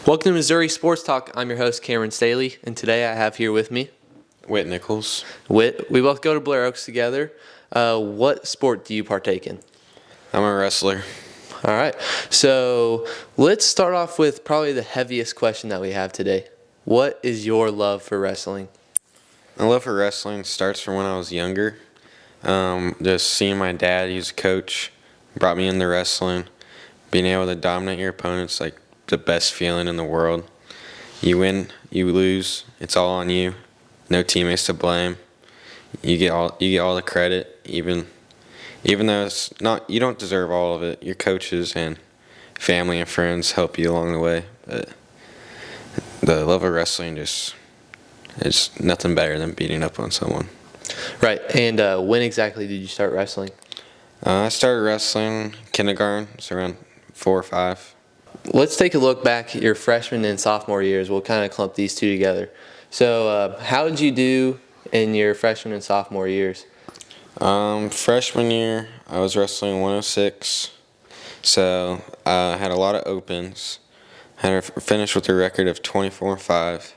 Welcome to Missouri Sports Talk. I'm your host, Cameron Staley, and today I have here with me Whit Nichols. Whit. We both go to Blair Oaks together. What sport do you partake in? I'm a wrestler. All right. So let's start off with probably the heaviest question that we have today. What is your love for wrestling? My love for wrestling starts from when I was younger. Just seeing my dad, he was a coach, brought me into wrestling. Being able to dominate your opponents, like the best feeling in the world. You win, you lose, it's all on you. No teammates to blame. You get all the credit, even though it's not, you don't deserve all of it. Your coaches and family and friends help you along the way. But the love of wrestling it's nothing better than beating up on someone. Right. And when exactly did you start wrestling? I started wrestling kindergarten, so around 4 or 5. Let's take a look back at your freshman and sophomore years. We'll kind of clump these two together. So how did you do in your freshman and sophomore years? Freshman year, I was wrestling 106, so I had a lot of opens. I had a finish with a record of 24-5.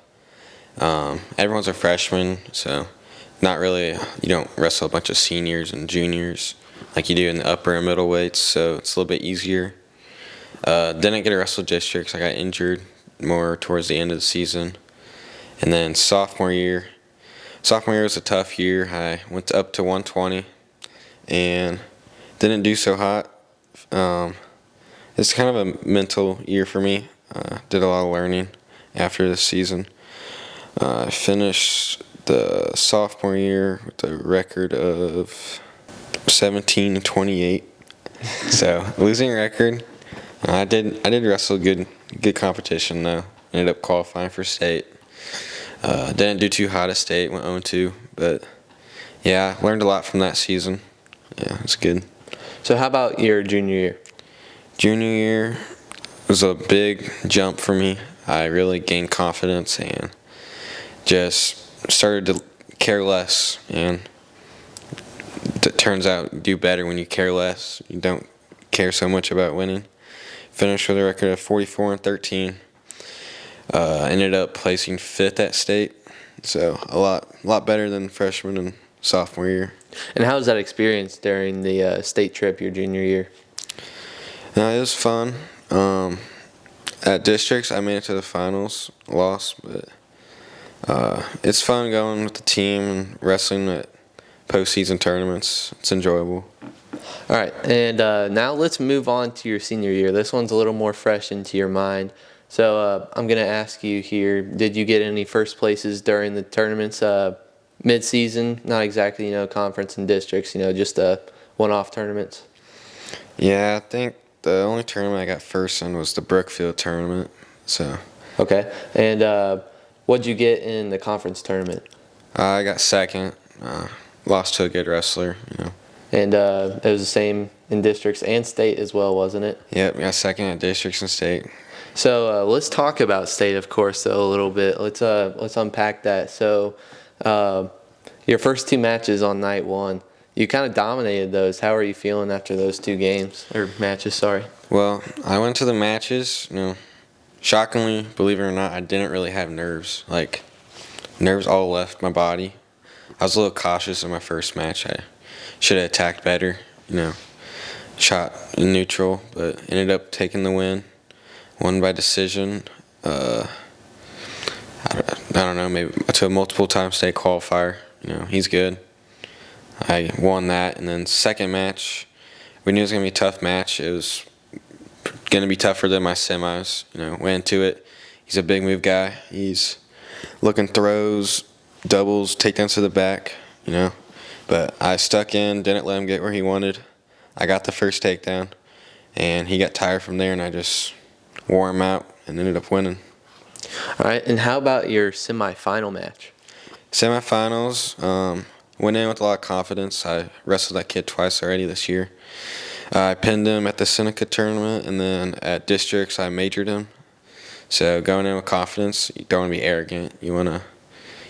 Everyone's a freshman, so not really, you don't wrestle a bunch of seniors and juniors like you do in the upper and middle weights, so it's a little bit easier. Didn't get to wrestle districts. I got injured more towards the end of the season. And then sophomore year was a tough year. I went up to 120 and didn't do so hot. It's kind of a mental year for me. Did a lot of learning after the season. I finished the sophomore year with a record of 17-28. So losing record. I did wrestle good competition though. Ended up qualifying for state. Didn't do too hot at state, went 0-2, but yeah, learned a lot from that season. Yeah, it's good. So how about your junior year? Junior year was a big jump for me. I really gained confidence and just started to care less, and it turns out you do better when you care less. You don't care so much about winning. Finished with a record of 44-13. Ended up placing 5th at state, so a lot better than freshman and sophomore year. And how was that experience during the state trip your junior year? It was fun. At districts, I made it to the finals, lost, but it's fun going with the team and wrestling at postseason tournaments. It's enjoyable. All right, and now let's move on to your senior year. This one's a little more fresh into your mind. So I'm going to ask you here, did you get any first places during the tournaments mid-season? Not exactly, conference and districts, just one-off tournaments. Yeah, I think the only tournament I got first in was the Brookfield tournament. So. Okay. And what'd you get in the conference tournament? I got second. Lost to a good wrestler, And it was the same in districts and state as well, wasn't it? Yep, got second at districts and state. So let's talk about state, of course, though, a little bit. Let's unpack that. So your first 2 matches on night 1, you kind of dominated those. How are you feeling after those 2 games or matches? Sorry. Well, I went to the matches. Shockingly, believe it or not, I didn't really have nerves. Like, nerves all left my body. I was a little cautious in my first match. I should have attacked better. Shot in neutral, but ended up taking the win. Won by decision. I don't know, maybe to a multiple-time state qualifier. He's good. I won that, and then second match, we knew it was going to be a tough match. It was going to be tougher than my semis. Went into it. He's a big move guy. He's looking throws, doubles, takedowns to the back, But I stuck in, didn't let him get where he wanted. I got the first takedown, and he got tired from there, and I just wore him out and ended up winning. All right, and how about your semifinal match? Semifinals, went in with a lot of confidence. I wrestled that kid twice already this year. I pinned him at the Seneca tournament, and then at districts I majored him. So going in with confidence, you don't want to be arrogant. You don't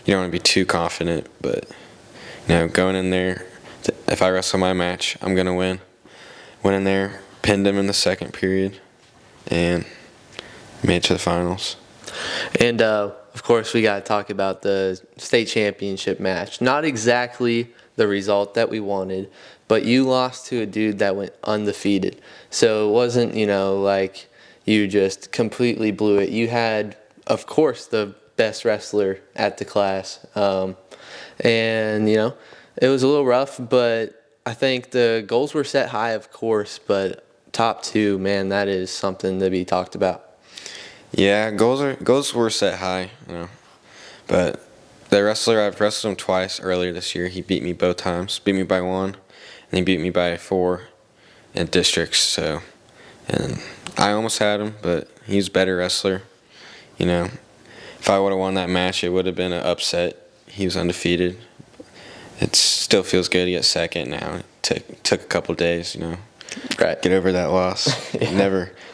want to be too confident, but going in there, if I wrestle my match, I'm gonna win. Went in there, pinned him in the second period, and Made it to the finals. And of course, we got to talk about the state championship match. Not exactly the result that we wanted, but you lost to a dude that went undefeated. So it wasn't, like you just completely blew it. You had, of course, the best wrestler at the class. And, it was a little rough, but I think the goals were set high, of course, but top two, man, that is something to be talked about. Yeah, goals were set high, but the wrestler, I've wrestled him twice earlier this year. He beat me both times. Beat me by 1, and he beat me by 4 in districts. So, and I almost had him, but he's a better wrestler. If I would have won that match, it would have been an upset. He was undefeated. It still feels good to get second now. It took a couple days, Right. get over that loss. Yeah.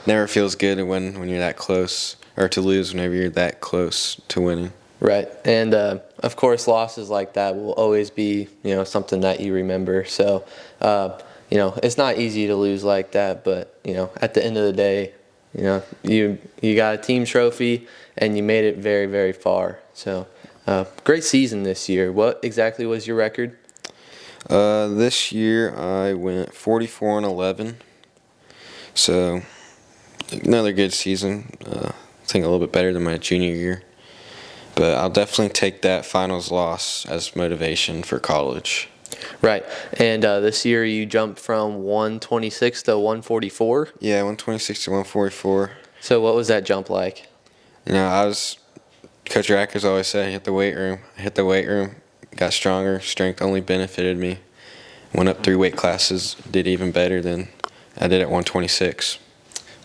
Never feels good when you're that close, or to lose whenever you're that close to winning. Right. And, of course, losses like that will always be, something that you remember. So, it's not easy to lose like that. But, at the end of the day, you got a team trophy and you made it very, very far. So, great season this year. What exactly was your record? This year I went 44-11. So, another good season. I think a little bit better than my junior year. But I'll definitely take that finals loss as motivation for college. Right. And this year you jumped from 126 to 144. Yeah, 126 to 144. So what was that jump like? Coach Rackers always said, hit the weight room. I hit the weight room, got stronger. Strength only benefited me. Went up 3 weight classes, did even better than I did at 126.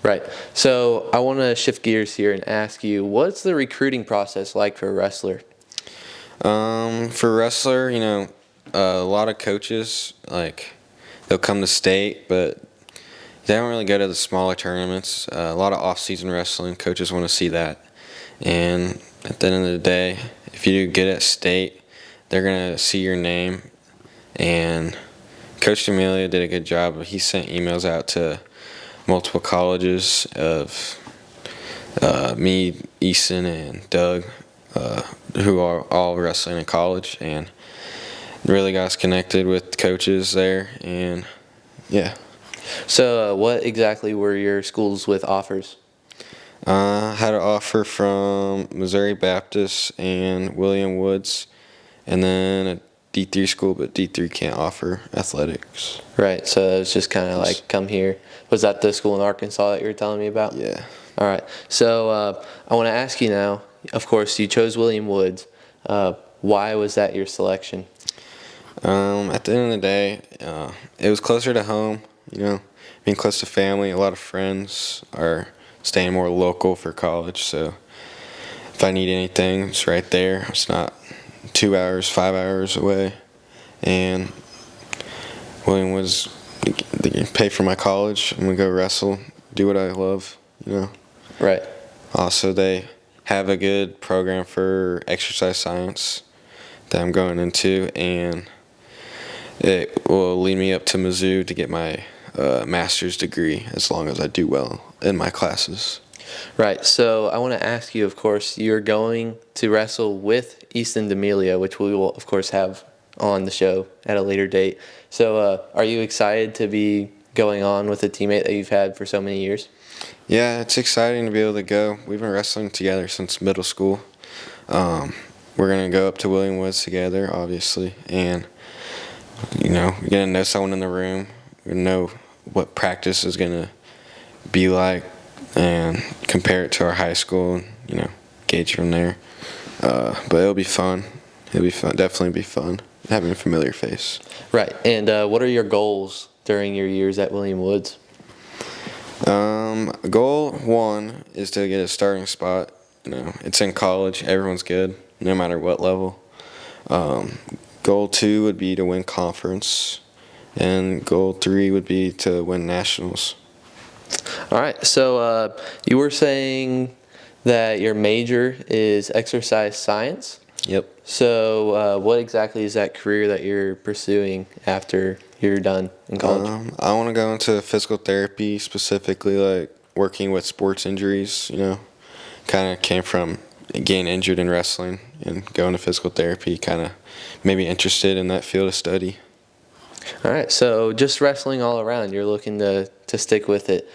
Right. So I want to shift gears here and ask you, what's the recruiting process like for a wrestler? For wrestler, a lot of coaches, they'll come to state, but they don't really go to the smaller tournaments. A lot of off-season wrestling, coaches want to see that. And at the end of the day, if you do good at state, they're going to see your name. And Coach D'Amelio did a good job. He sent emails out to multiple colleges of me, Easton, and Doug, who are all wrestling in college, and really got us connected with coaches there, and yeah. So what exactly were your schools with offers? Had an offer from Missouri Baptist and William Woods, and then a D3 school, but D3 can't offer athletics. Right, so it's just kind of like, come here. Was that the school in Arkansas that you were telling me about? Yeah. All right, so I want to ask you now, of course, you chose William Woods. Why was that your selection? At the end of the day, it was closer to home, being close to family. A lot of friends are staying more local for college, so if I need anything, it's right there. It's not 2 hours, 5 hours away. And William was, they can pay for my college. I'm going to go wrestle, do what I love, Right. Also, they have a good program for exercise science that I'm going into, and it will lead me up to Mizzou to get my master's degree as long as I do well in my classes. Right, so I want to ask you, of course, you're going to wrestle with Easton D'Amelio, which we will, of course, have on the show at a later date. So are you excited to be going on with a teammate that you've had for so many years? Yeah, it's exciting to be able to go. We've been wrestling together since middle school. We're going to go up to William Woods together, obviously, and, you're going to know someone in the room. You're going to know what practice is going to be like and compare it to our high school and, gauge from there. But it'll be fun. It'll be fun. Definitely be fun having a familiar face. Right, and what are your goals during your years at William Woods? Goal 1 is to get a starting spot. It's in college. Everyone's good, no matter what level. Goal 2 would be to win conference, and goal 3 would be to win nationals. All right, so you were saying that your major is exercise science. Yep. So what exactly is that career that you're pursuing after you're done in college? I want to go into physical therapy, specifically like working with sports injuries, kind of came from getting injured in wrestling and going to physical therapy, kind of made me interested in that field of study. All right, so just wrestling all around, you're looking to stick with it.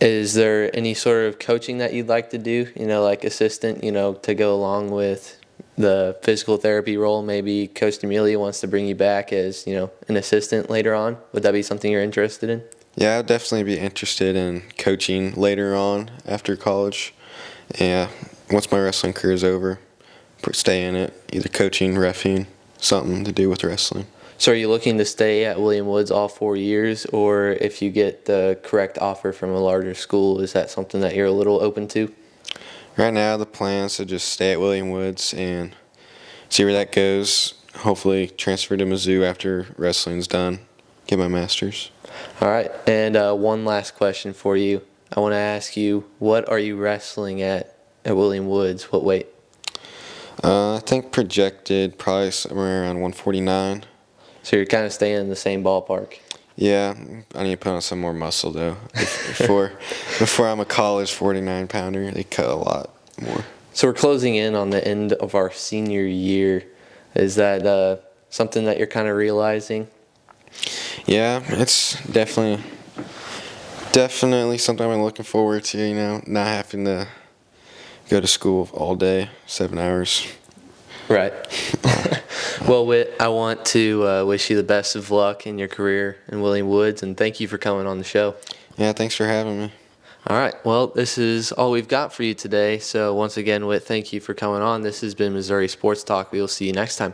Is there any sort of coaching that you'd like to do, like assistant, to go along with the physical therapy role? Maybe Coach D'Amelia wants to bring you back as, an assistant later on. Would that be something you're interested in? Yeah, I'd definitely be interested in coaching later on after college. Yeah, once my wrestling career is over, stay in it, either coaching, reffing, something to do with wrestling. So are you looking to stay at William Woods all 4 years, or if you get the correct offer from a larger school, is that something that you're a little open to? Right now, the plan is to just stay at William Woods and see where that goes. Hopefully, transfer to Mizzou after wrestling's done, get my master's. All right, and one last question for you. I want to ask you, what are you wrestling at William Woods? What weight? I think projected probably somewhere around 149. So you're kind of staying in the same ballpark. Yeah, I need to put on some more muscle though. Before I'm a college 49 pounder, they cut a lot more. So we're closing in on the end of our senior year. Is that something that you're kind of realizing? Yeah, it's definitely something I'm looking forward to. Not having to go to school all day, 7 hours. Right. Well, Whit, I want to wish you the best of luck in your career in William Woods, and thank you for coming on the show. Yeah, thanks for having me. All right. Well, this is all we've got for you today. So once again, Whit, thank you for coming on. This has been Missouri Sports Talk. We will see you next time.